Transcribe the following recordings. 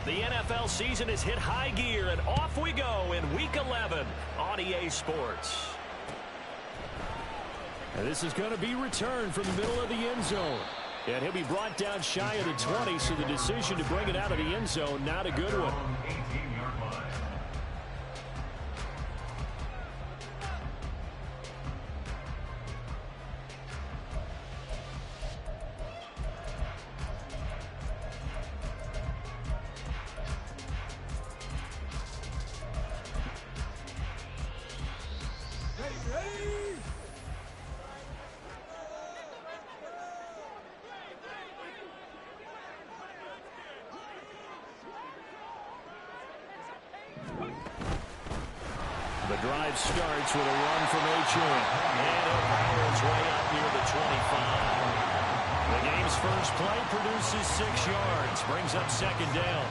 The NFL season has hit high gear, and off we go in Week 11 on EA Sports. And this is going to be returned from the middle of the end zone. And he'll be brought down shy of the 20, so the decision to bring it out of the end zone, not a good one. The drive starts with a run from H.N. And he'll power his way up near the 25. The game's first play produces 6 yards, brings up second down.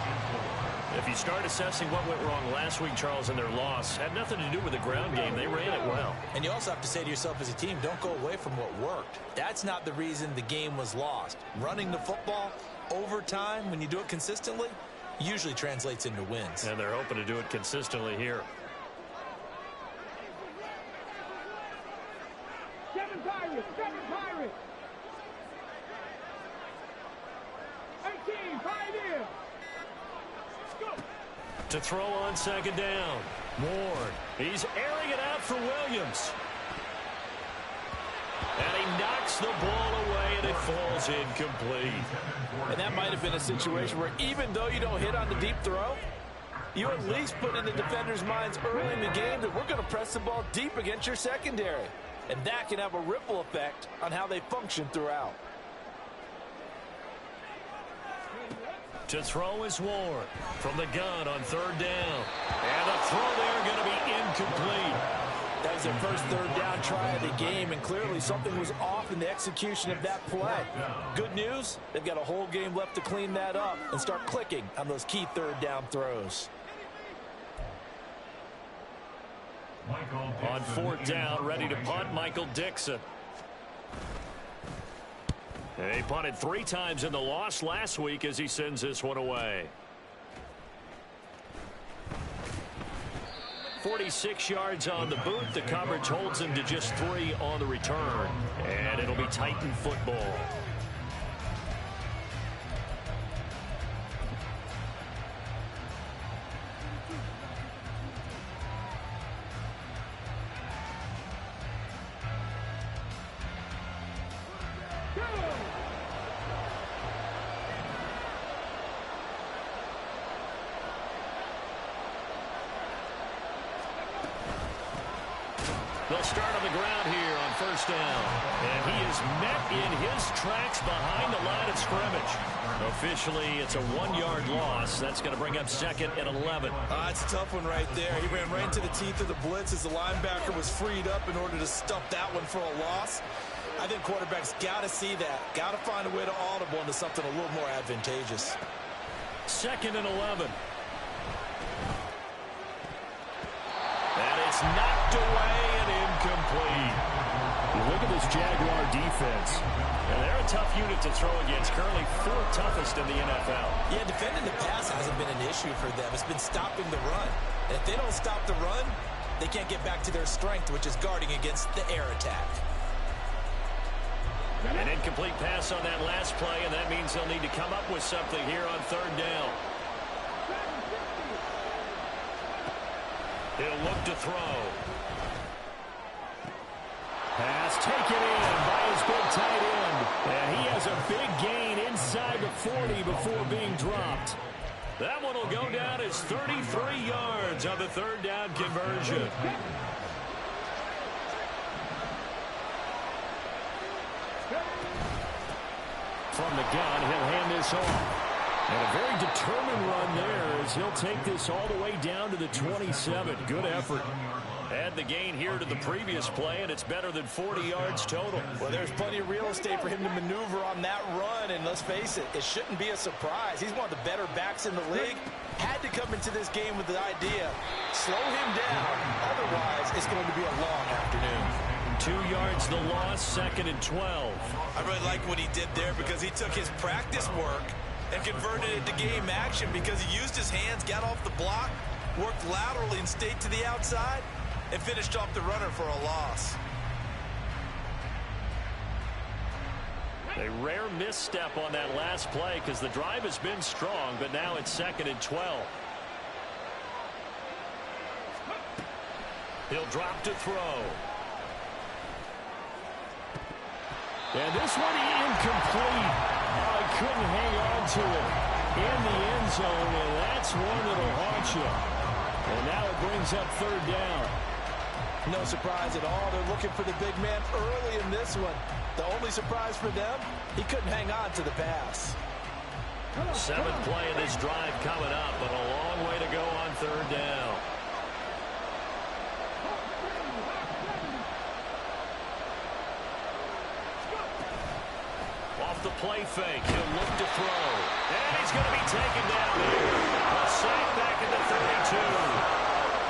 If you start assessing what went wrong last week, Charles, in their loss, had nothing to do with the ground game. They ran it well. And you also have to say to yourself as a team, don't go away from what worked. That's not the reason the game was lost. Running the football over time, when you do it consistently, usually translates into wins. And they're hoping to do it consistently here. Seven Pirates. 18, Pioneer. To throw on second down. Ward. He's airing it out for Williams. And he knocks the ball away, and it falls incomplete. And that might have been a situation where even though you don't hit on the deep throw, you at least put in the defenders' minds early in the game that we're going to press the ball deep against your secondary. And that can have a ripple effect on how they function throughout. To throw is Ward from the gun on third down. And the throw there going to be incomplete. That was their first third down try of the game, and clearly something was off in the execution of that play. Good news, they've got a whole game left to clean that up and start clicking on those key third down throws. On fourth down, ready to punt, Michael Dixon. They punted 3 times in the loss last week as he sends this one away. 46 yards on the boot. The coverage holds him to just 3 on the return. And it'll be Titan football. They'll start on the ground here on first down. And he is met in his tracks behind the line of scrimmage. Officially, it's a 1-yard loss. That's going to bring up second and 11. It's a tough one right there. He ran right into the teeth of the blitz as the linebacker was freed up in order to stuff that one for a loss. I think quarterbacks got to see that. Got to find a way to audible into something a little more advantageous. Second and 11. And it's knocked away and incomplete. You look at this Jaguar defense. And they're a tough unit to throw against. Currently 4th toughest in the NFL. Yeah, defending the pass hasn't been an issue for them. It's been stopping the run. And if they don't stop the run, they can't get back to their strength, which is guarding against the air attack. An incomplete pass on that last play, and that means they'll need to come up with something here on third down. He'll look to throw. Pass taken in by his big tight end. And he has a big gain inside the 40 before being dropped. That one will go down as 33 yards on the third down conversion. From the gun, he'll hand this off. And a very determined run there as he'll take this all the way down to the 27. Good effort. Add the gain here to the previous play, and it's better than 40 yards total. Well, there's plenty of real estate for him to maneuver on that run, and let's face it, it shouldn't be a surprise. He's one of the better backs in the league. Had to come into this game with the idea, slow him down, otherwise it's going to be a long afternoon. 2 yards the loss, second and 12. I really like what he did there because he took his practice work and converted it to game action because he used his hands, got off the block, worked laterally and stayed to the outside, and finished off the runner for a loss. A rare misstep on that last play because the drive has been strong, but now it's 2nd and 12. He'll drop to throw. And this one incomplete. Oh, he couldn't hang on to it in the end zone, and that's one that'll haunt you. And now it brings up 3rd down. No surprise at all. They're looking for the big man early in this one. The only surprise for them, he couldn't hang on to the pass. 7th play of this drive coming up, but a long way to go on 3rd down. Off the play fake, he'll look to throw. And he's going to be taken down here. A sack back at the 32.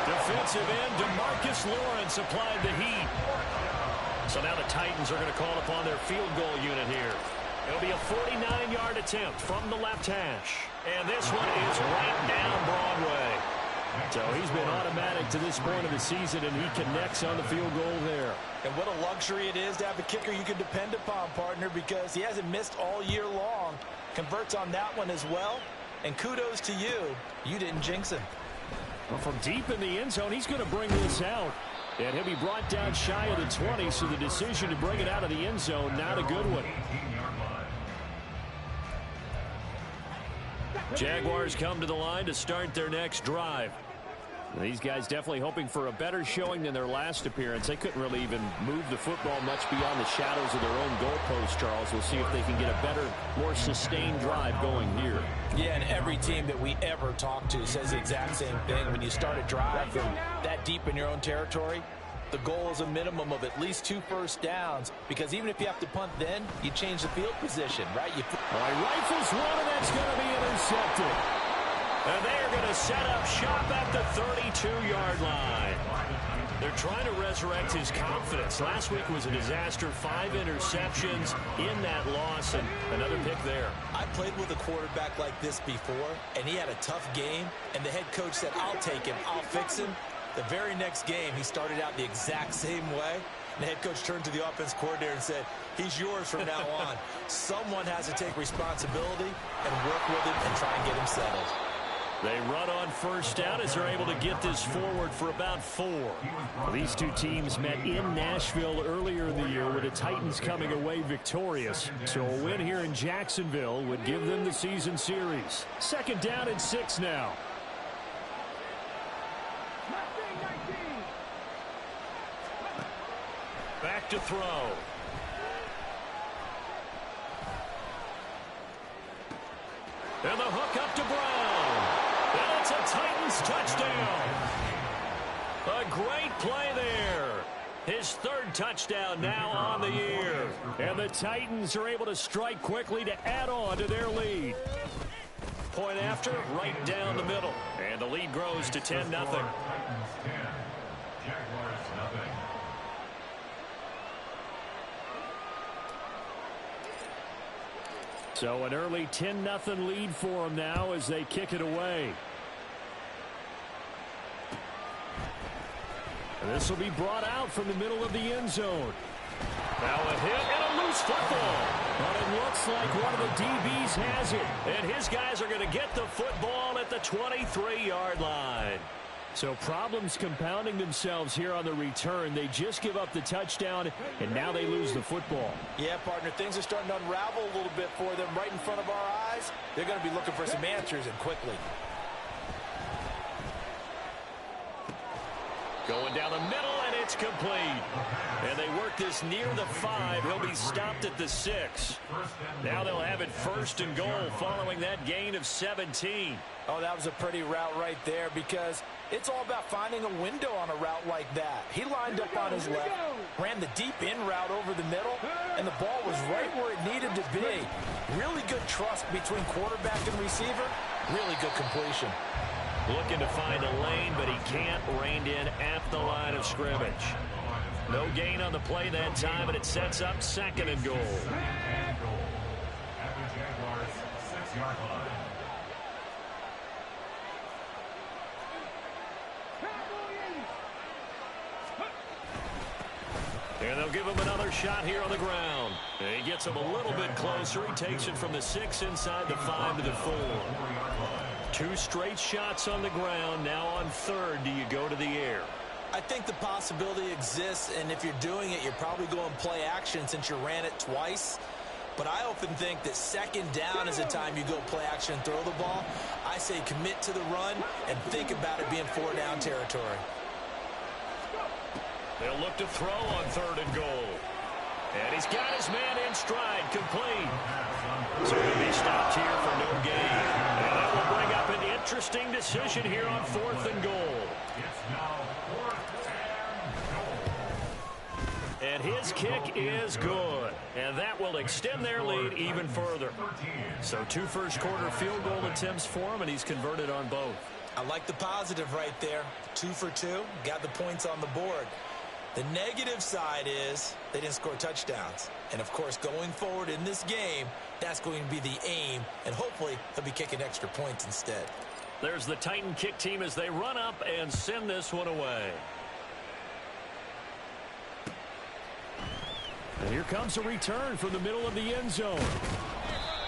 Defensive end DeMarcus Lawrence applied the heat. So now the Titans are going to call upon their field goal unit here. It'll be a 49-yard attempt from the left hash. And this one is right down Broadway. So he's been automatic to this point of the season, and he connects on the field goal there. And what a luxury it is to have a kicker you can depend upon, partner, because he hasn't missed all year long. Converts on that one as well. And kudos to you. You didn't jinx him. Well, from deep in the end zone, he's going to bring this out. And he'll be brought down shy of the 20, so the decision to bring it out of the end zone, not a good one. Jaguars come to the line to start their next drive. These guys definitely hoping for a better showing than their last appearance. They couldn't really even move the football much beyond the shadows of their own goalpost, Charles. We'll see if they can get a better, more sustained drive going here. Yeah, and every team that we ever talk to says the exact same thing. When you start a drive from that deep in your own territory, the goal is a minimum of at least 2 first downs, because even if you have to punt then, you change the field position, right? All right, rifles one, and that's going to be intercepted. And they are going to set up shop at the 32-yard line. They're trying to resurrect his confidence. Last week was a disaster. 5 interceptions in that loss, and another pick there. I played with a quarterback like this before, and he had a tough game, and the head coach said, I'll take him, I'll fix him. The very next game, he started out the exact same way. The head coach turned to the offense coordinator and said, he's yours from now on. Someone has to take responsibility and work with him and try and get him settled. They run on first down as they're able to get this forward for about 4. Well, these two teams met in Nashville earlier in the year with the Titans coming away victorious. So a win here in Jacksonville would give them the season series. 2nd down and 6 now. Back to throw. And the hook up to Brown. And it's a Titans touchdown. A great play there. His 3rd touchdown now on the year. And the Titans are able to strike quickly to add on to their lead. Point after, right down the middle. And the lead grows to 10-0. So an early 10-0 lead for them now as they kick it away. And this will be brought out from the middle of the end zone. Now a hit and a loose football. But it looks like one of the DBs has it. And his guys are going to get the football at the 23-yard line. So problems compounding themselves here on the return. They just give up the touchdown, and now they lose the football. Yeah, partner, things are starting to unravel a little bit for them right in front of our eyes. They're going to be looking for some answers, and quickly. Going down the middle, and it's complete. And they work this near the 5. He'll be stopped at the 6. Now they'll have it 1st and goal following that gain of 17. Oh, that was a pretty route right there, because it's all about finding a window on a route like that. He lined up on his left, ran the deep in route over the middle, and the ball was right where it needed to be. Really good trust between quarterback and receiver. Really good completion. Looking to find a lane, but he can't. Reined in at the line of scrimmage. No gain on the play that time, and it sets up 2nd and goal. And they'll give him another shot here on the ground. And he gets him a little bit closer. He takes it from the 6 inside the 5 to the 4. 2 straight shots on the ground. Now on 3rd, do you go to the air? I think the possibility exists, and if you're doing it, you're probably going play action since you ran it twice. But I often think that 2nd down is the time you go play action and throw the ball. I say commit to the run and think about it being 4-down territory. They'll look to throw on 3rd and goal. And he's got his man in stride, complete. So he'll be stopped here for no gain. And that will bring up an interesting decision here on 4th and goal. And his kick is good. And that will extend their lead even further. So 2 first-quarter field goal attempts for him, and he's converted on both. I like the positive right there. 2 for 2. Got the points on the board. The negative side is they didn't score touchdowns. And, of course, going forward in this game, that's going to be the aim. And hopefully he'll be kicking extra points instead. There's the Titan kick team as they run up and send this one away. And here comes a return from the middle of the end zone.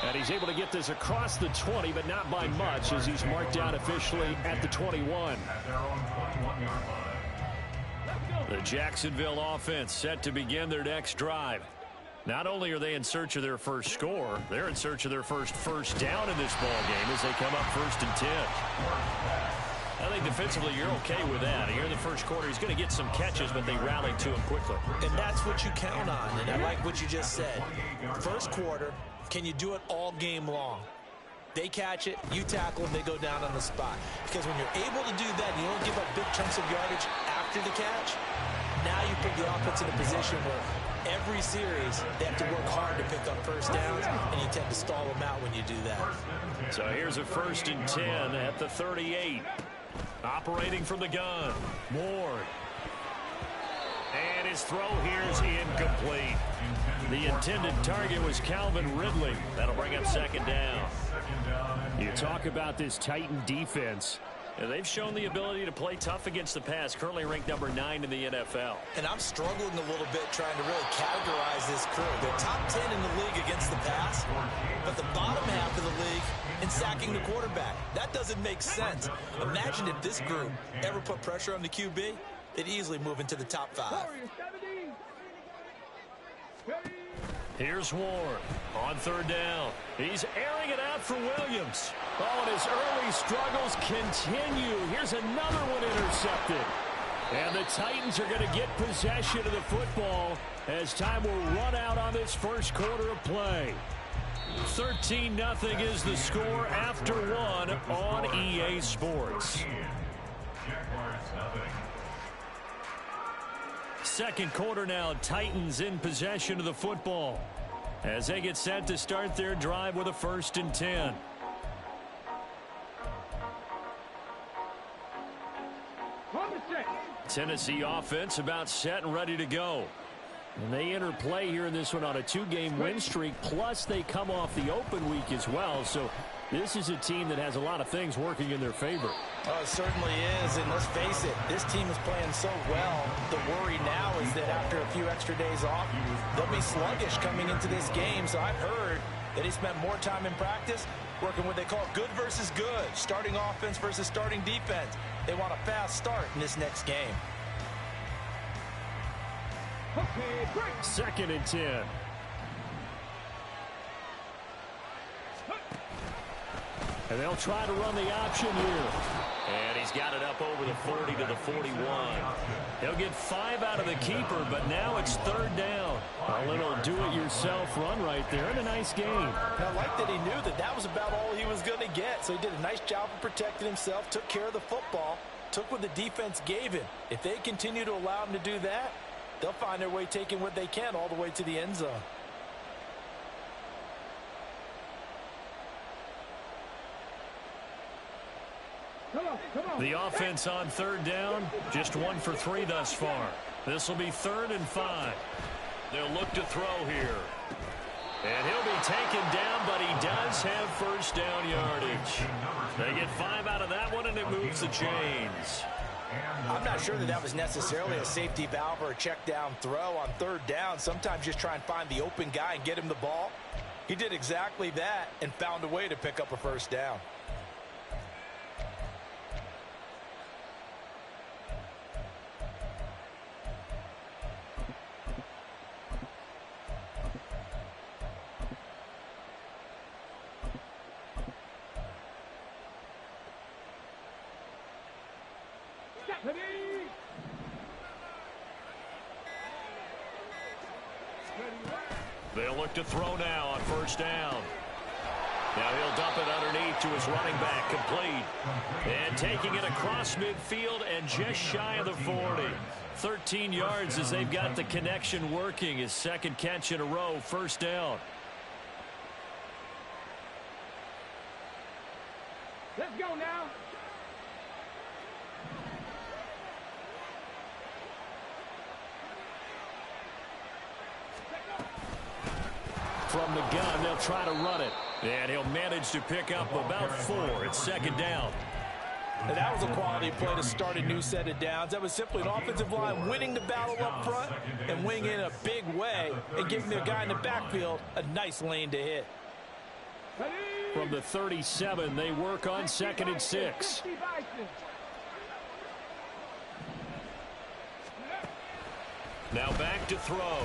And he's able to get this across the 20, but not by much, as he's marked down officially at the 21. The Jacksonville offense set to begin their next drive. Not only are they in search of their first score, they're in search of their first down in this ball game as they come up 1st and 10. I think defensively you're okay with that. Here in the first quarter, he's going to get some catches, but they rallied to him quickly. And that's what you count on, and I like what you just said. First quarter, can you do it all game long? They catch it, you tackle them, they go down on the spot. Because when you're able to do that, you don't give up big chunks of yardage after the catch. Now you put the offense in a position where every series they have to work hard to pick up first downs, and you tend to stall them out when you do that. So here's a 1st and 10 at the 38. Operating from the gun, Ward. And his throw here is incomplete. The intended target was Calvin Ridley. That'll bring up 2nd down. You talk about this Titan defense. And they've shown the ability to play tough against the pass, currently ranked number 9 in the NFL. And I'm struggling a little bit trying to really categorize this crew. They're top 10 in the league against the pass, but the bottom half of the league in sacking the quarterback. That doesn't make sense. Imagine if this group ever put pressure on the QB, they'd easily move into the top 5. Here's Ward on 3rd down. He's airing it out for Williams. Oh, and his early struggles continue. Here's another one intercepted. And the Titans are going to get possession of the football as time will run out on this first quarter of play. 13-0 is the score after 1 on EA Sports. Second quarter now, Titans in possession of the football as they get set to start their drive with a 1st and 10. Tennessee offense about set and ready to go. And they enter play here in this one on a 2-game win streak, plus they come off the open week as well. So this is a team that has a lot of things working in their favor. Oh, it certainly is, and let's face it, this team is playing so well. The worry now is that after a few extra days off, they'll be sluggish coming into this game. So I've heard that he spent more time in practice working what they call good versus good, starting offense versus starting defense. They want a fast start in this next game. 2nd and 10. And they'll try to run the option here. And he's got it up over the 40 to the 41. He'll get 5 out of the keeper, but now it's 3rd down. A little do-it-yourself run right there, and a nice game. And I like that he knew that that was about all he was going to get. So he did a nice job of protecting himself, took care of the football, took what the defense gave him. If they continue to allow him to do that, they'll find their way taking what they can all the way to the end zone. The offense on 3rd down, just 1 for 3 thus far. This will be 3rd and 5. They'll look to throw here. And he'll be taken down, but he does have first down yardage. They get 5 out of that one, and it moves the chains. I'm not sure that was necessarily a safety valve or a check down throw on third down. Sometimes just try and find the open guy and get him the ball. He did exactly that and found a way to pick up a first down. They'll look to throw now on first down. Now he'll dump it underneath to his running back, complete. And taking it across midfield and just shy of the 40. 13 yards as they've got the connection working. His second catch in a row, first down. Let's go now. From the gun, they'll try to run it. And he'll manage to pick up about 4. It's second down. And that was a quality play to start a new set of downs. That was simply an offensive line winning the battle up front and winning in a big way and giving their guy in the backfield a nice lane to hit. From the 37, they work on 2nd and 6. Now back to throw.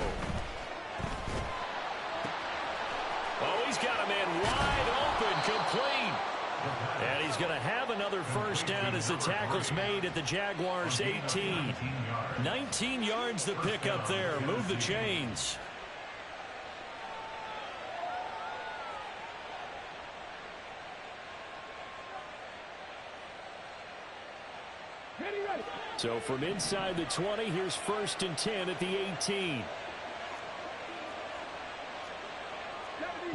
Oh, he's got a man wide open, complete. And he's going to have another first down as the tackle's made at the Jaguars' 18. 19 yards to pick up there. Move the chains. So from inside the 20, here's 1st and 10 at the 18.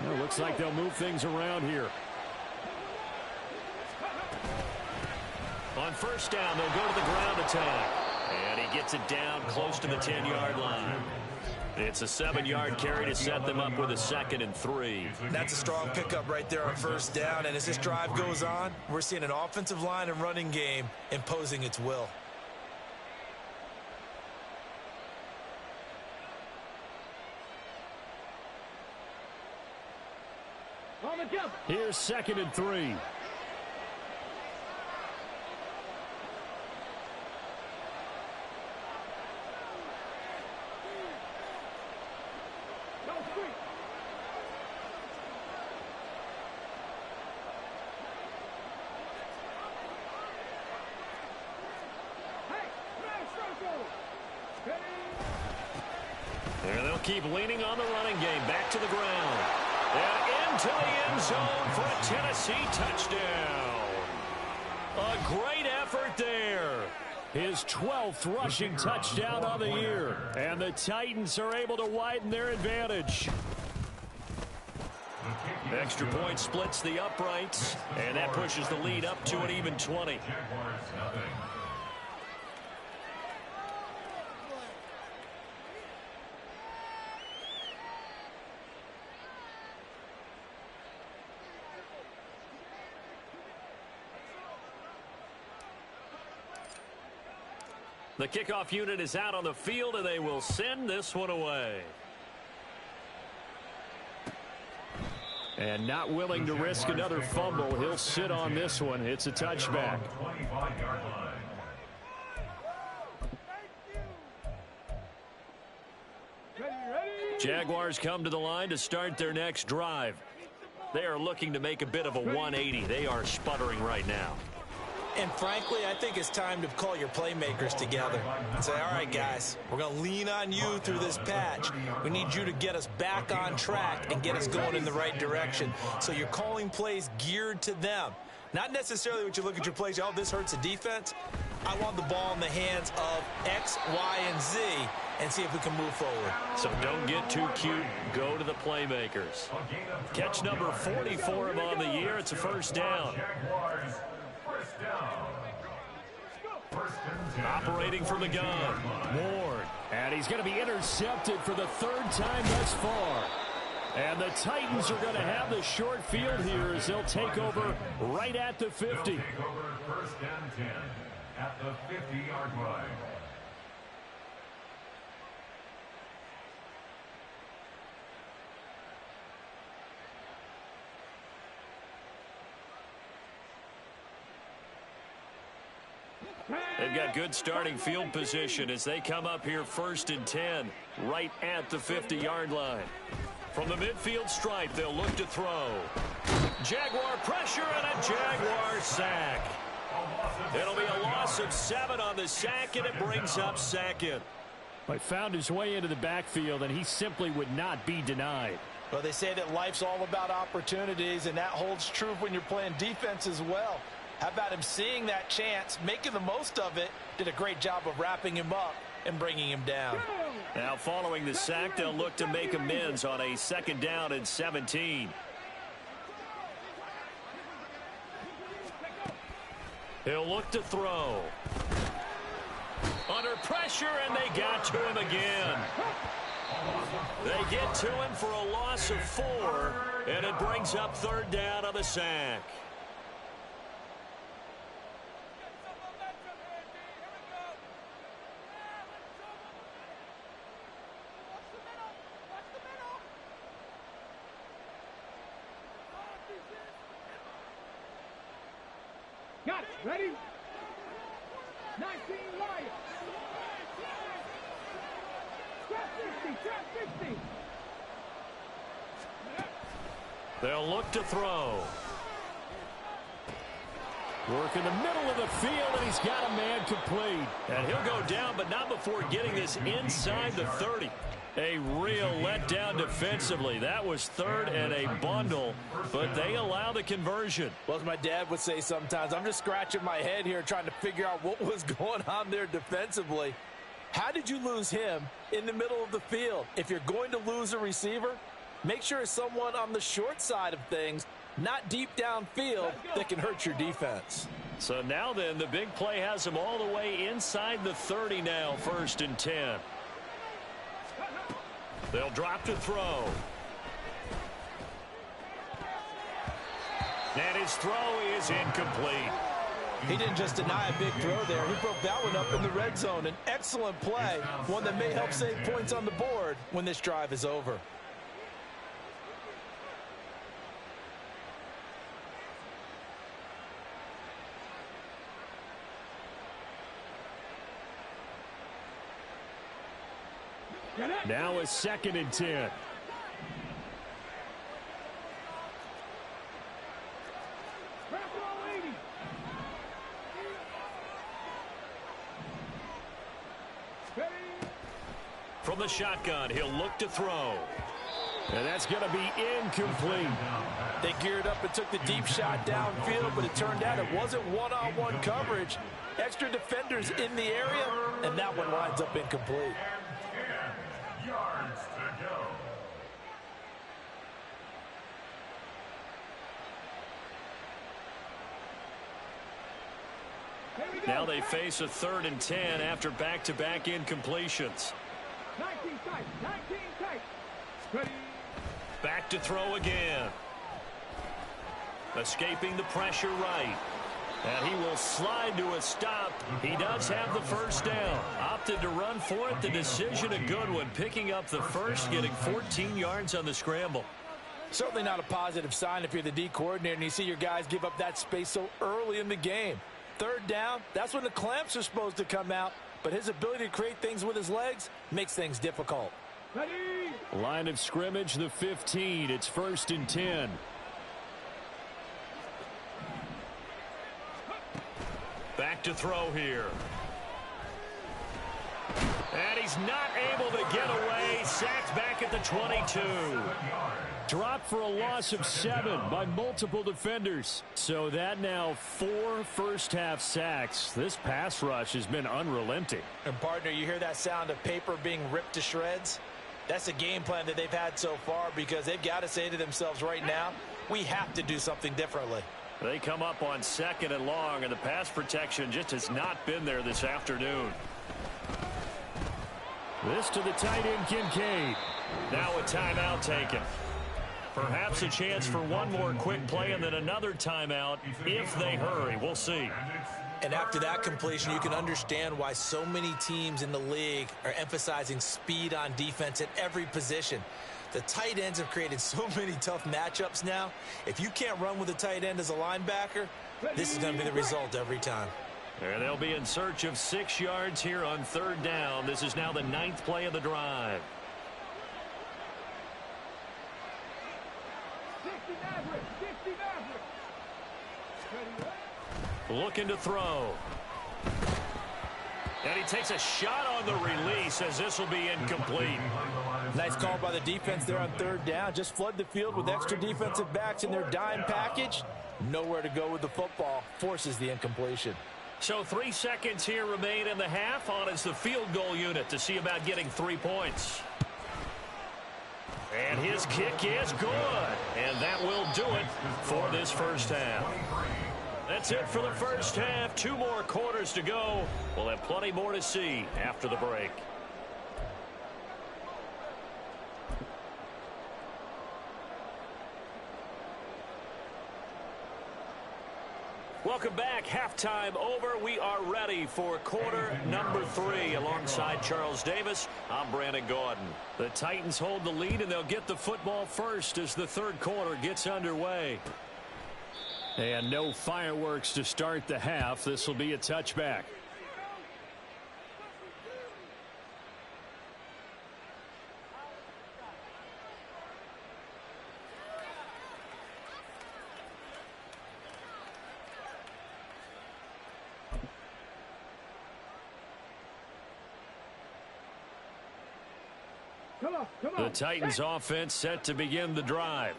Well, looks like they'll move things around here. On first down, they'll go to the ground attack. And he gets it down close to the 10-yard line. It's a 7-yard carry to set them up with a 2nd and 3. That's a strong pickup right there on first down. And as this drive goes on, we're seeing an offensive line and running game imposing its will. Here's 2nd and 3. And they'll keep leaning on the running game. Back to the ground. And into the end zone for a Tennessee touchdown. A great effort there. His 12th rushing touchdown of the year. And the Titans are able to widen their advantage. Extra point splits the uprights. And that pushes the lead up to an even 20. The kickoff unit is out on the field, and they will send this one away. And not willing to risk another fumble, he'll sit on this one. It's a touchback. Jaguars come to the line to start their next drive. They are looking to make a bit of a 180. They are sputtering right now. And frankly, I think it's time to call your playmakers together and say, all right, guys, we're going to lean on you through this patch. We need you to get us back on track and get us going in the right direction. So you're calling plays geared to them. Not necessarily what you look at your plays, oh, this hurts the defense. I want the ball in the hands of X, Y, and Z and see if we can move forward. So don't get too cute. Go to the playmakers. Catch number 40 for him on the year. It's a first down. Operating from the gun, Ward, and he's going to be intercepted for the 3rd time thus far. And the Titans are going to have the short field here as they'll take over right at the 50. They'll take over first and 10 at the 50-yard line. They've got good starting field position as they come up here first and 10 right at the 50-yard line. From the midfield stripe, they'll look to throw. Jaguar pressure and a Jaguar sack. It'll be a loss of 7 on the sack, and it brings up second. But found his way into the backfield, and he simply would not be denied. Well, they say that life's all about opportunities, and that holds true when you're playing defense as well. How about him seeing that chance, making the most of it, did a great job of wrapping him up and bringing him down. Now following the sack, they'll look to make amends on a 2nd down and 17. He'll look to throw. Under pressure, and they got to him again. They get to him for a loss of 4, and it brings up 3rd down on the sack. Got it. Ready? 19 Lions. Trap 50. Trap 50. They'll look to throw. Work in the middle of the field, and he's got a man complete. And he'll go down, but not before getting this inside the 30. A real letdown defensively. That was 3rd and a bundle, but they allow the conversion. Well, as my dad would say sometimes, I'm just scratching my head here trying to figure out what was going on there defensively. How did you lose him in the middle of the field? If you're going to lose a receiver, make sure it's someone on the short side of things, not deep downfield, that can hurt your defense. So now then, the big play has him all the way inside the 30 now, 1st and 10. They'll drop to throw. And his throw is incomplete. He didn't just deny a big throw there. He broke that one up in the red zone. An excellent play, one that may help save points on the board when this drive is over. Now a 2nd and 10. From the shotgun, he'll look to throw. And that's going to be incomplete. They geared up and took the deep shot downfield, but it turned out it wasn't one-on-one coverage. Extra defenders in the area, and that one lines up incomplete. Yards to go. Now they face a 3rd and 10 after back-to-back incompletions. 19 tight. 19 tight. Ready. Back to throw again. Escaping the pressure right. And he will slide to a stop. He does have the 1st down. Opted to run for it. The decision a good one. Picking up the 1st, getting 14 yards on the scramble. Certainly not a positive sign if you're the D coordinator and you see your guys give up that space so early in the game. 3rd down, that's when the clamps are supposed to come out. But his ability to create things with his legs makes things difficult. Ready. Line of scrimmage, the 15. It's 1st and 10. Back to throw here. And he's not able to get away. Sacked back at the 22. Dropped for a loss of 7 by multiple defenders. So that now 4 first-half sacks. This pass rush has been unrelenting. And, partner, you hear that sound of paper being ripped to shreds? That's a game plan that they've had so far because they've got to say to themselves right now, we have to do something differently. They come up on 2nd and long, and the pass protection just has not been there this afternoon. This to the tight end, Kincaid. Now a timeout taken. Perhaps a chance for one more quick play and then another timeout if they hurry. We'll see. And after that completion, you can understand why so many teams in the league are emphasizing speed on defense at every position. The tight ends have created so many tough matchups now. If you can't run with a tight end as a linebacker, this is going to be the result every time. And they'll be in search of 6 yards here on third down. This is now the 9th play of the drive. 60 Maverick, 60 Maverick. Looking to throw. And he takes a shot on the release as this will be incomplete. Nice call by the defense there on third down. Just flood the field with extra defensive backs in their dime package. Nowhere to go with the football. Forces the incompletion. So 3 seconds here remain in the half. On is the field goal unit to see about getting 3 points. And his kick is good. And that will do it for this first half. That's it for the first half. 2 more quarters to go. We'll have plenty more to see after the break. Welcome back. Halftime over. We are ready for quarter number 3. Alongside Charles Davis, I'm Brandon Gaudin. The Titans hold the lead, and they'll get the football first as the third quarter gets underway. And no fireworks to start the half. This will be a touchback. Come on. The Titans offense set to begin the drive.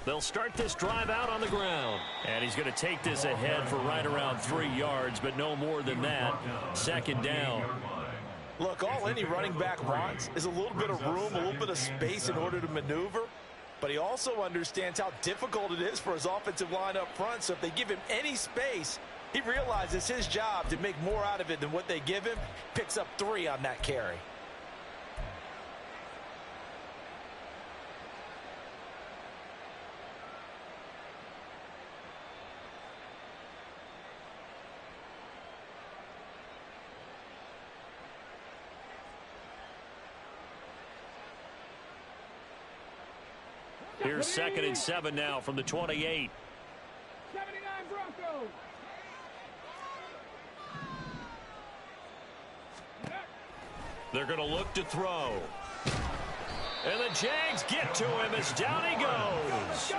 They'll start this drive out on the ground. And he's going to take this ahead for right around 3 yards, but no more than that. Second down. Look, all any running back wants is a little bit of room, a little bit of space in order to maneuver. But he also understands how difficult it is for his offensive line up front. So if they give him any space, he realizes his job to make more out of it than what they give him. Picks up 3 on that carry. Here's 2nd and 7 now from the 28. 79 Broncos. They're going to look to throw. And the Jags get to him as down he goes.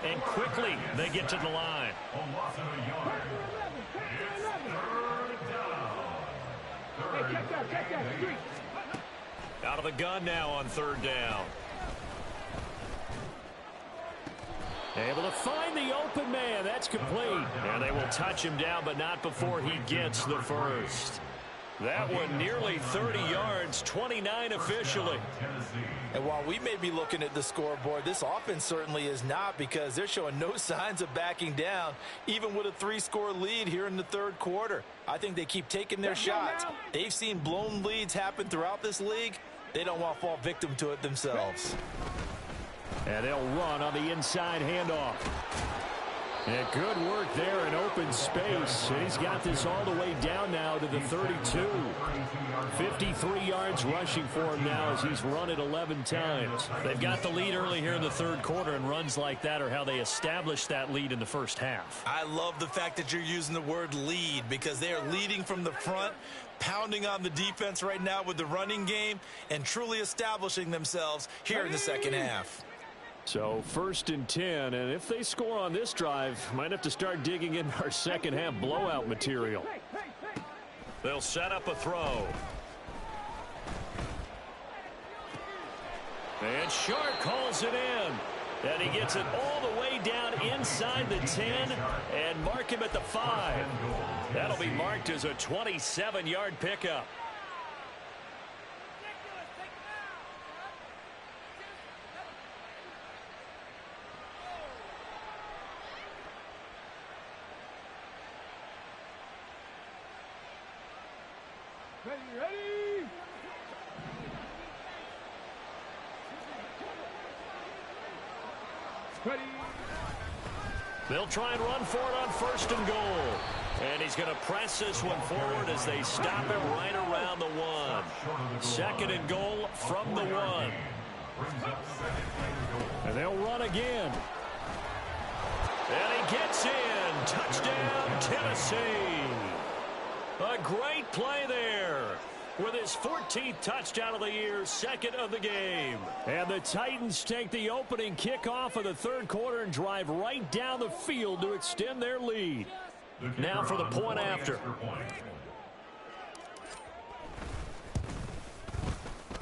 And quickly they get to the line. Out of the gun now on third down. Able to find the open man. That's complete. And they will touch him down, but not before he gets the first. That one nearly 30 yards, 29 officially. And while we may be looking at the scoreboard, this offense certainly is not, because they're showing no signs of backing down, even with a 3-score lead here in the third quarter. I think they keep taking their shots. They've seen blown leads happen throughout this league. They don't want to fall victim to it themselves. And they'll run on the inside handoff. And good work there in open space. And he's got this all the way down now to the 32. 53 yards rushing for him now as he's run it 11 times. They've got the lead early here in the third quarter, and runs like that are how they established that lead in the first half. I love the fact that you're using the word lead, because they are leading from the front, pounding on the defense right now with the running game, and truly establishing themselves here in the second half. So 1st and 10, and if they score on this drive, might have to start digging in our second half blowout material. They'll set up a throw. And Shark calls it in. And he gets it all the way down inside the 10 and mark him at the 5. That'll be marked as a 27-yard pickup. Ready. Ready. They'll try and run for it on 1st and goal. And he's going to press this one forward as they stop him right around the 1. 2nd and goal from the 1. And they'll run again. And he gets in. Touchdown, Tennessee. A great play there. With his 14th touchdown of the year, 2nd of the game. And the Titans take the opening kickoff of the 3rd quarter and drive right down the field to extend their lead. Now for the point after.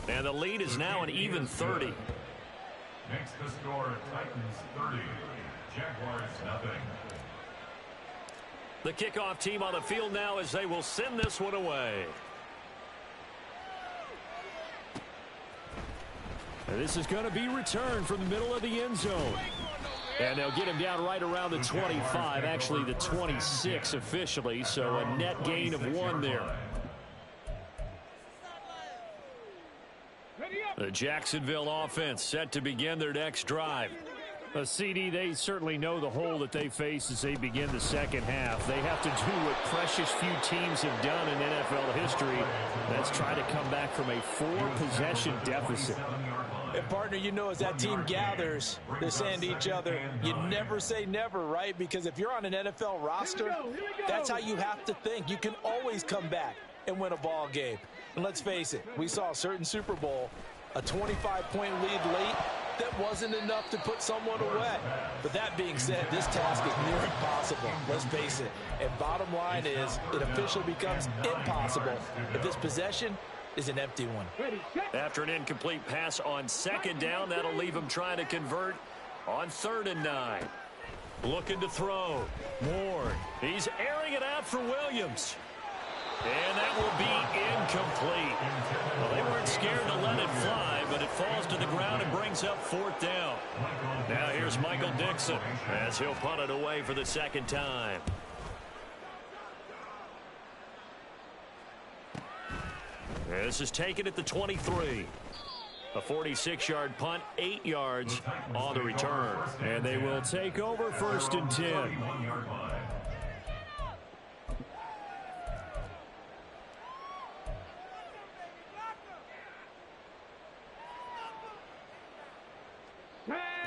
And the lead is now an even 30. Makes the score Titans 30, Jaguars nothing. The kickoff team on the field now as they will send this one away. And this is going to be returned from the middle of the end zone. And they'll get him down right around the 25, actually the 26 officially, so a net gain of 1 there. The Jacksonville offense set to begin their next drive. A CD, they certainly know the hole that they face as they begin the 2nd half. They have to do what precious few teams have done in NFL history. That's try to come back from a 4-possession deficit. And partner, you know, as that team gathers, they're saying to each other, you never say never, right? Because if you're on an NFL roster, that's how you have to think. You can always come back and win a ball game. And let's face it, we saw a certain Super Bowl, a 25-point lead late, that wasn't enough to put someone away. But that being said, this task is near impossible. Let's face it. And bottom line is, it officially becomes impossible if this possession is an empty one. After an incomplete pass on 2nd down, that'll leave him trying to convert on 3rd and 9. Looking to throw. Moore. He's airing it out for Williams. And that will be incomplete. Well, they weren't scared to let it fly, but it falls to the ground and brings up 4th down. Now here's Michael Dixon as he'll punt it away for the 2nd time. This is taken at the 23. A 46-yard punt, 8 yards on the return. And they will take over 1st and 10.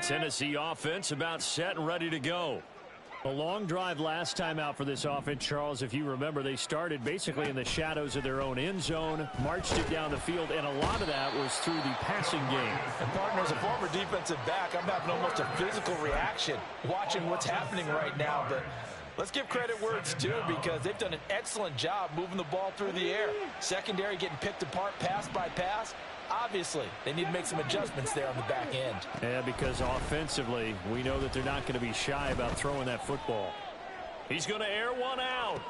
Tennessee offense about set and ready to go. A long drive last time out for this offense, Charles. If you remember, they started basically in the shadows of their own end zone, marched it down the field, and a lot of that was through the passing game. And partner, as a former defensive back, I'm having almost a physical reaction watching what's happening right now. But let's give credit where it's due, because they've done an excellent job moving the ball through the air. Secondary getting picked apart pass by pass. Obviously, they need to make some adjustments there on the back end. Yeah, because offensively, we know that they're not going to be shy about throwing that football. He's going to air one out.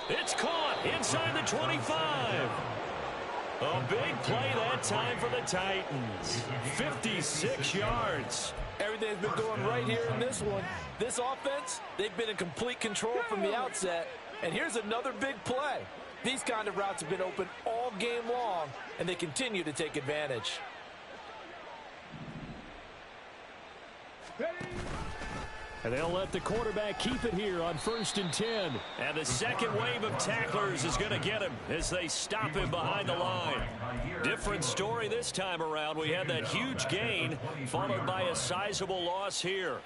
It's caught inside the 25. A big play that time for the Titans. 56 yards. Everything's been going right here in this one. This offense, they've been in complete control from the outset. And here's another big play. These kind of routes have been open all game long, and they continue to take advantage. And they'll let the quarterback keep it here on 1st and 10. And the second wave of tacklers is going to get him as they stop him behind the line. Different story this time around. We had that huge gain followed by a sizable loss here.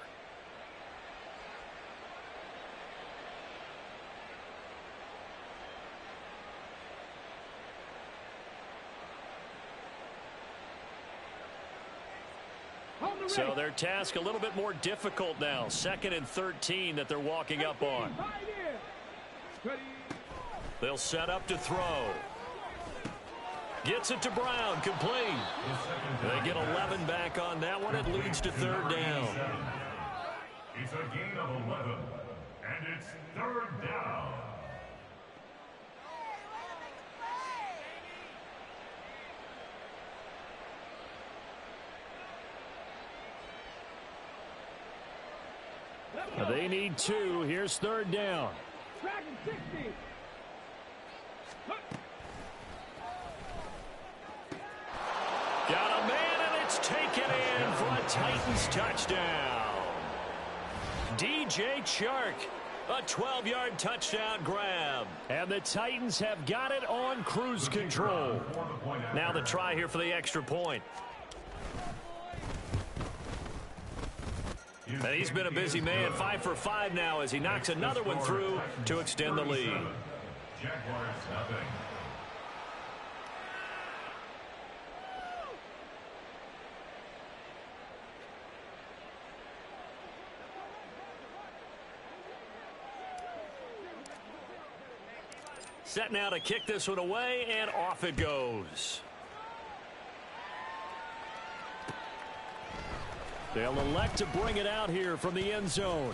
So their task a little bit more difficult now. 2nd and 13 that they're walking up on. They'll set up to throw. Gets it to Brown, complete. They get 11 back on that one. It leads to 3rd down. It's a gain of 11, and it's 3rd down. They need 2. Here's 3rd down. Titans touchdown. DJ Chark, a 12-yard touchdown grab. And the Titans have got it on cruise control. Now the try here for the extra point. And he's been a busy man, 5 for 5 now as he knocks another one through to extend the lead. Jaguars nothing. Set now to kick this one away, and off it goes. They'll elect to bring it out here from the end zone.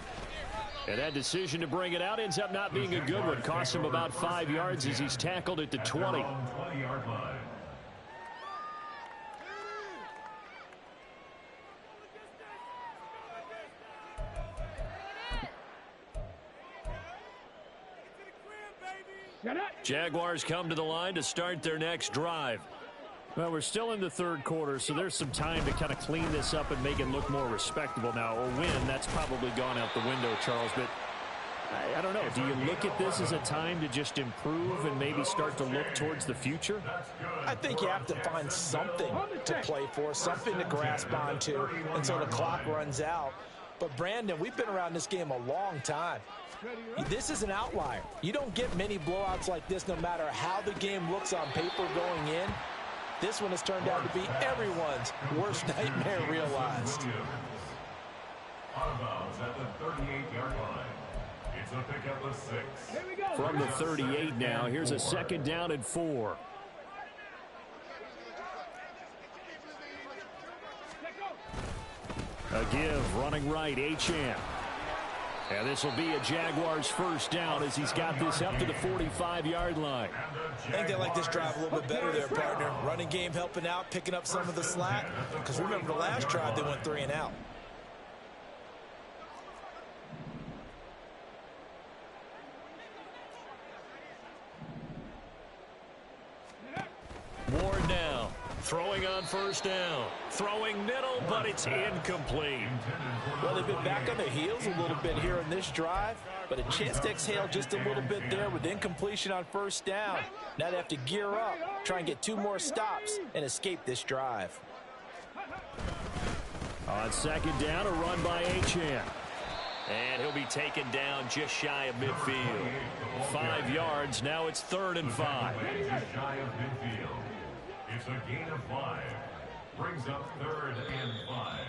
And that decision to bring it out ends up not being a good one. Cost him about 5 yards as he's tackled at the 20. 20-yard line. Jaguars come to the line to start their next drive. Well, we're still in the third quarter, so there's some time to kind of clean this up and make it look more respectable now. Or win, that's probably gone out the window, Charles. But I don't know. Do you look at this as a time to just improve and maybe start to look towards the future? I think you have to find something to play for, something to grasp onto until the clock runs out. But, Brandon, we've been around this game a long time. This is an outlier. You don't get many blowouts like this no matter how the game looks on paper going in. This one has turned out to be everyone's worst nightmare realized. Out of bounds at the 38-yard line. It's a pickup of 6. From the 38 now, here's a second down and 4. A give, running right, Achane. And this will be a Jaguars first down as he's got this up to the 45-yard line. I think they like this drive a little bit better there, partner. Running game helping out, picking up some of the slack. Because remember the last drive, they went 3 and out. Ward now, throwing on first down. Throwing middle, but it's incomplete. Well, they've been back on their heels a little bit here in this drive, but a chance to exhale just a little bit there with incompletion on first down. Now they have to gear up, try and get 2 more stops, and escape this drive. On second down, a run by Achane. And he'll be taken down just shy of midfield. 5 yards, now it's 3rd and 5. Just shy of midfield. It's a gain of 5. Brings up 3rd and 5.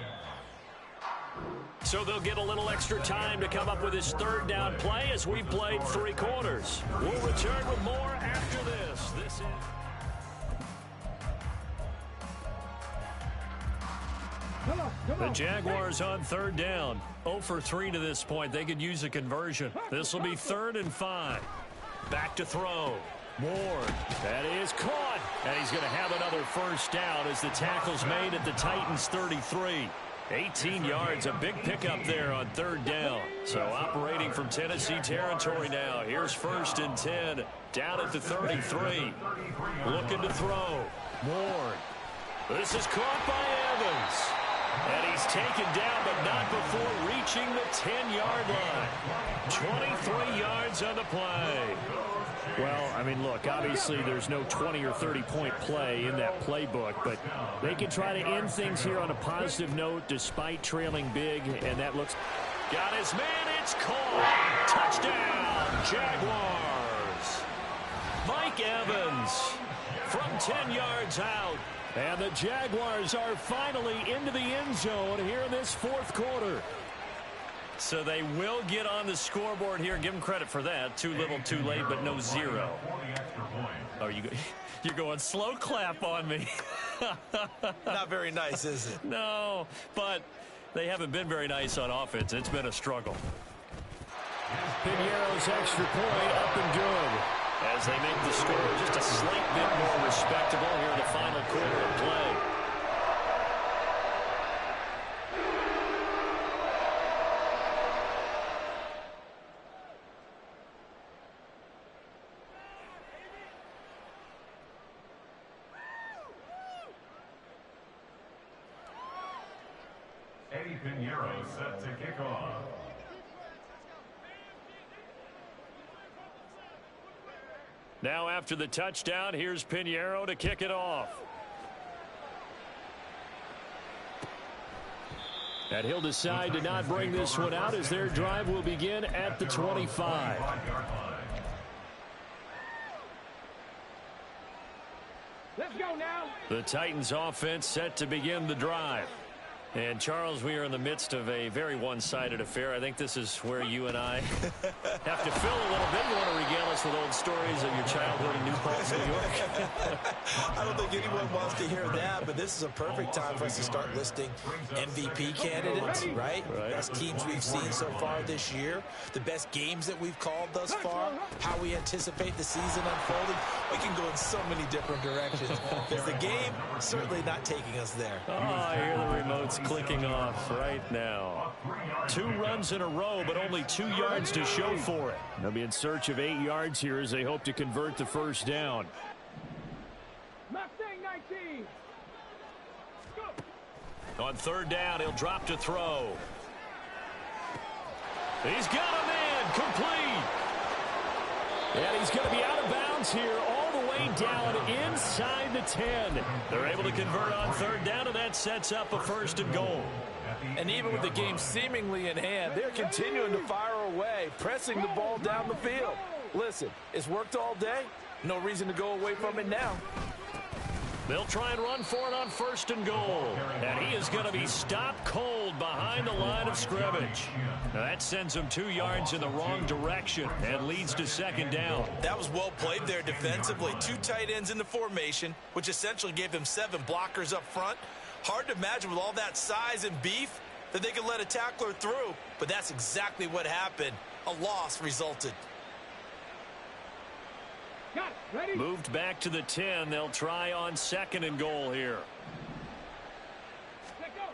So they'll get a little extra time to come up with his 3rd down play as we've played 3 quarters. We'll return with more after this. This is... The Jaguars on 3rd down. 0 for 3 to this point. They could use a conversion. This will be 3rd and 5. Back to throw. Ward. That is caught. And he's going to have another first down as the tackle's made at the Titans' 33. 18 yards, a big pickup there on 3rd down. So operating from Tennessee territory now. Here's 1st and 10 down at the 33. Looking to throw. Ward. This is caught by Evans. And he's taken down, but not before reaching the 10-yard line. 23 yards on the play. Well, I mean, look, obviously there's no 20 or 30-point play in that playbook, but they can try to end things here on a positive note despite trailing big, and that looks... Got his man, it's caught. Touchdown, Jaguars. Mike Evans from 10 yards out. And the Jaguars are finally into the end zone here in this 4th quarter. So they will get on the scoreboard here. Give them credit for that. Too little, too late, but no 0. Oh, you're going slow clap on me. Not very nice, is it? No, but they haven't been very nice on offense. It's been a struggle. Pinheiro's extra point up and good. As they make the score just a slight bit more respectable here in the final quarter of play. Pinheiro set to kick off. Now after the touchdown, here's Pinheiro to kick it off. And he'll decide to not bring this one out as their drive will begin at the 25. Let's go now. The Titans offense set to begin the drive. And, Charles, we are in the midst of a very one-sided affair. I think this is where you and I have to fill a little bit. You want to regale us with old stories of your childhood in New Paltz, New York? I don't think anyone wants to hear that, but this is a perfect time for us to start listing MVP candidates, right? Best teams we've seen so far this year, the best games that we've called thus far, how we anticipate the season unfolding. We can go in so many different directions because the game certainly not taking us there. Oh, I hear the remotes clicking off right now. 2 runs in a row, but only 2 yards to show for it. They'll be in search of 8 yards here as they hope to convert the first down. Mustang 19. Go. On 3rd down, he'll drop to throw. He's got him in, complete. And he's going to be out of bounds here all the way down inside the 10. They're able to convert on 3rd down, and that sets up a 1st and goal. And even with the game seemingly in hand, they're continuing to fire away, pressing the ball down the field. Listen, it's worked all day. No reason to go away from it now. They'll try and run for it on 1st and goal. And he is going to be stopped cold behind the line of scrimmage. Now that sends him 2 yards in the wrong direction and leads to 2nd down. That was well played there defensively. 2 tight ends in the formation, which essentially gave them 7 blockers up front. Hard to imagine with all that size and beef that they could let a tackler through. But that's exactly what happened. A loss resulted. Got it. Ready? Moved back to the 10. They'll try on 2nd and goal here. Let go.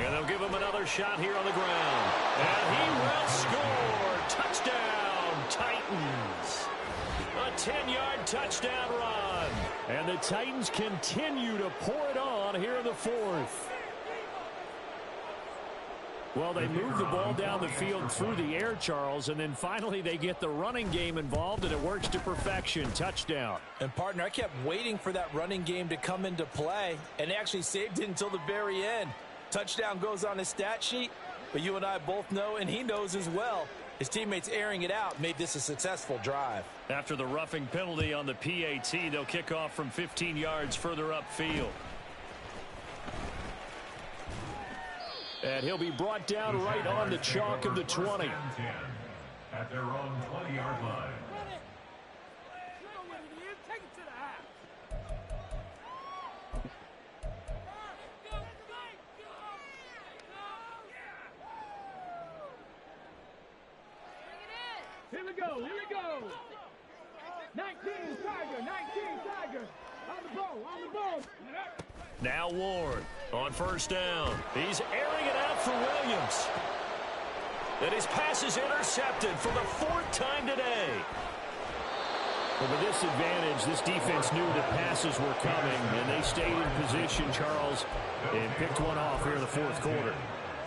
And they'll give him another shot here on the ground. And he will score. Touchdown, Titans. A 10-yard touchdown run. And the Titans continue to pour it on here in the 4th. Well, they move the ball down the field through the air, Charles, and then finally they get the running game involved, and it works to perfection. Touchdown. And, partner, I kept waiting for that running game to come into play, and they actually saved it until the very end. Touchdown goes on his stat sheet, but you and I both know, and he knows as well, his teammates airing it out made this a successful drive. After the roughing penalty on the PAT, they'll kick off from 15 yards further upfield. And he'll be brought down right on the chalk of the 20. At their own 20-yard line. Take it to the half. Here we go. Here we go. 19 Tiger. 19 Tiger. On the ball. Now Ward on 1st down. He's airing it out for Williams. And his pass is intercepted for the 4th time today. Well, with this advantage, this defense knew that passes were coming, and they stayed in position, Charles, and picked one off here in the 4th quarter.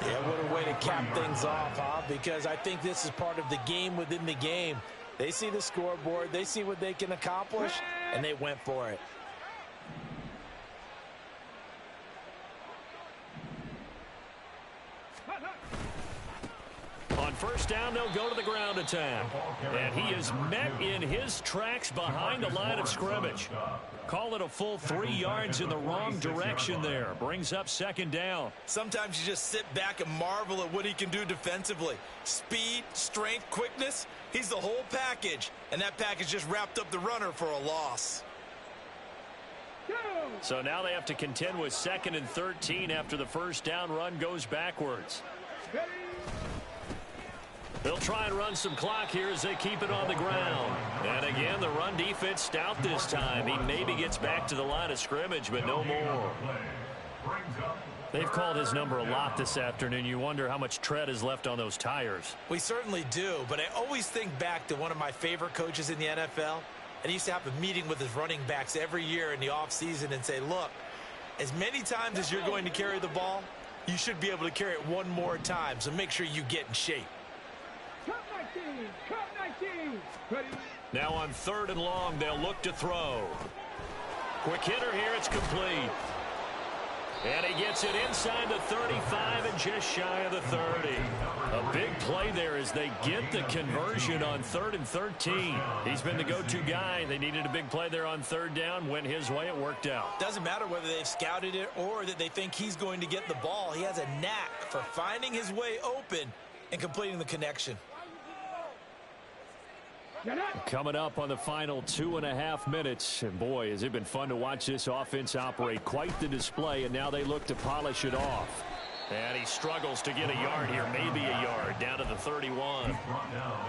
Yeah, what a way to cap things off, huh? Because I think this is part of the game within the game. They see the scoreboard, they see what they can accomplish, and they went for it. On 1st down, they'll go to the ground attack. And he is met in his tracks behind the line of scrimmage. Call it a full 3 yards in the wrong direction there. Brings up 2nd down. Sometimes you just sit back and marvel at what he can do defensively. Speed, strength, quickness, he's the whole package. And that package just wrapped up the runner for a loss. So now they have to contend with 2nd and 13 after the 1st down run goes backwards. They'll try and run some clock here as they keep it on the ground. And again, the run defense stout this time. He maybe gets back to the line of scrimmage, but no more. They've called his number a lot this afternoon. You wonder how much tread is left on those tires. We certainly do, but I always think back to one of my favorite coaches in the NFL. And he used to have a meeting with his running backs every year in the offseason and say, look, as many times as you're going to carry the ball, you should be able to carry it one more time, so make sure you get in shape. Cut 19, cut 19. Ready? Now on 3rd and long, they'll look to throw. Quick hitter here, it's complete. And he gets it inside the 35 and just shy of the 30. A big play there as they get the conversion on 3rd and 13. He's been the go-to guy. They needed a big play there on 3rd down. Went his way, it worked out. Doesn't matter whether they've scouted it or that they think he's going to get the ball. He has a knack for finding his way open and completing the connection. Coming up on the final 2.5 minutes. And boy, has it been fun to watch this offense operate. Quite the display, and now they look to polish it off. And he struggles to get a yard here, maybe a yard, down to the 31.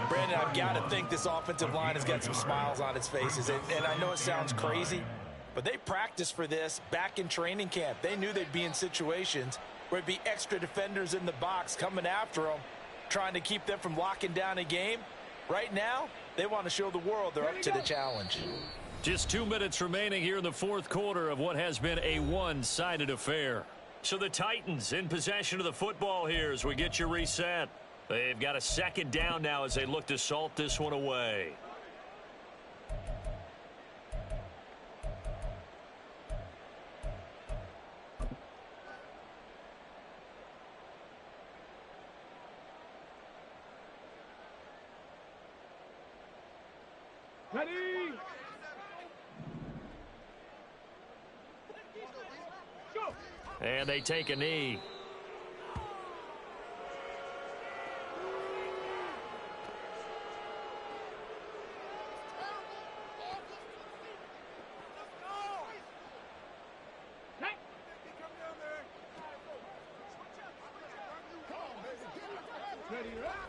Brandon, I've got to think this offensive line has got some smiles on its faces. And I know it sounds crazy, but they practiced for this back in training camp. They knew they'd be in situations where it'd be extra defenders in the box coming after them, trying to keep them from locking down a game. Right now, they want to show the world they're up to the challenge. Just 2 minutes remaining here in the 4th quarter of what has been a one-sided affair. So the Titans in possession of the football here as we get you reset. They've got a 2nd down now as they look to salt this one away. Ready? Go! And they take a knee.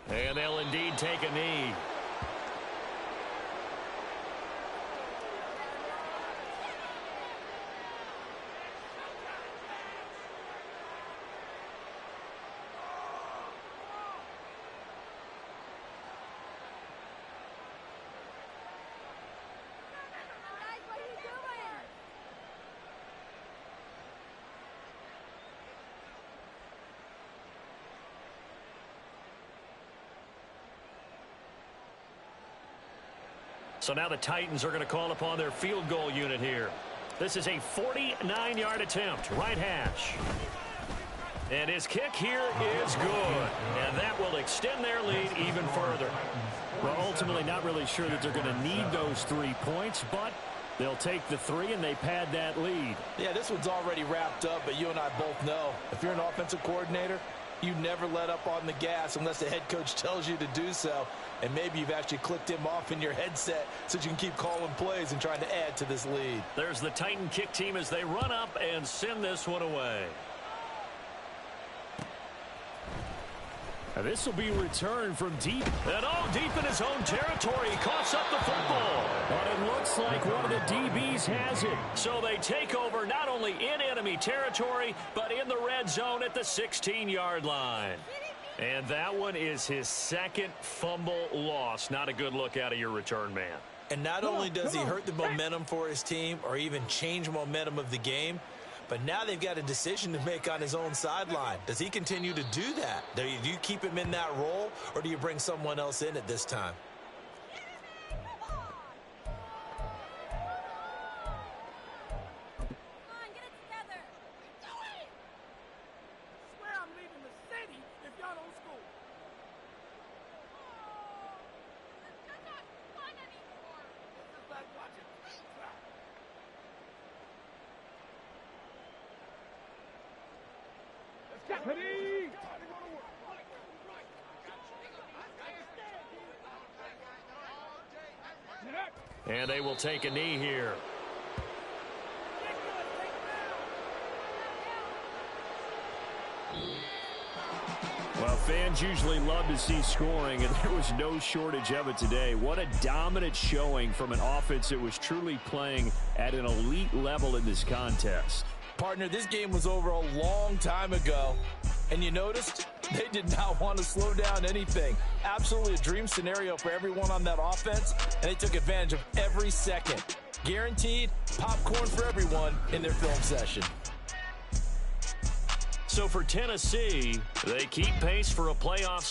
And they'll indeed take a knee. So now the Titans are going to call upon their field goal unit here. This is a 49-yard attempt, right hash. And his kick here is good. And that will extend their lead even further. Well, ultimately not really sure that they're going to need those 3 points, but they'll take the 3 and they pad that lead. Yeah, this one's already wrapped up, but you and I both know if you're an offensive coordinator, you never let up on the gas unless the head coach tells you to do so. And maybe you've actually clicked him off in your headset so you can keep calling plays and trying to add to this lead. There's the Titan kick team as they run up and send this one away. And this will be returned from deep. And deep in his own territory. He coughs up the football. But it looks like one of the DBs has it. So they take over not only in enemy territory, but in the red zone at the 16-yard line. And that one is his 2nd fumble loss. Not a good look out of your return man. And not only does he hurt the momentum for his team or even change momentum of the game, but now they've got a decision to make on his own sideline. Does he continue to do that? Do you keep him in that role, or do you bring someone else in at this time? Ready? And they will take a knee here. Well, fans usually love to see scoring, and there was no shortage of it today. What a dominant showing from an offense that was truly playing at an elite level in this contest. Partner, this game was over a long time ago, and you noticed they did not want to slow down anything. Absolutely a dream scenario for everyone on that offense, and they took advantage of every second. Guaranteed popcorn for everyone in their film session. So for Tennessee, they keep pace for a playoff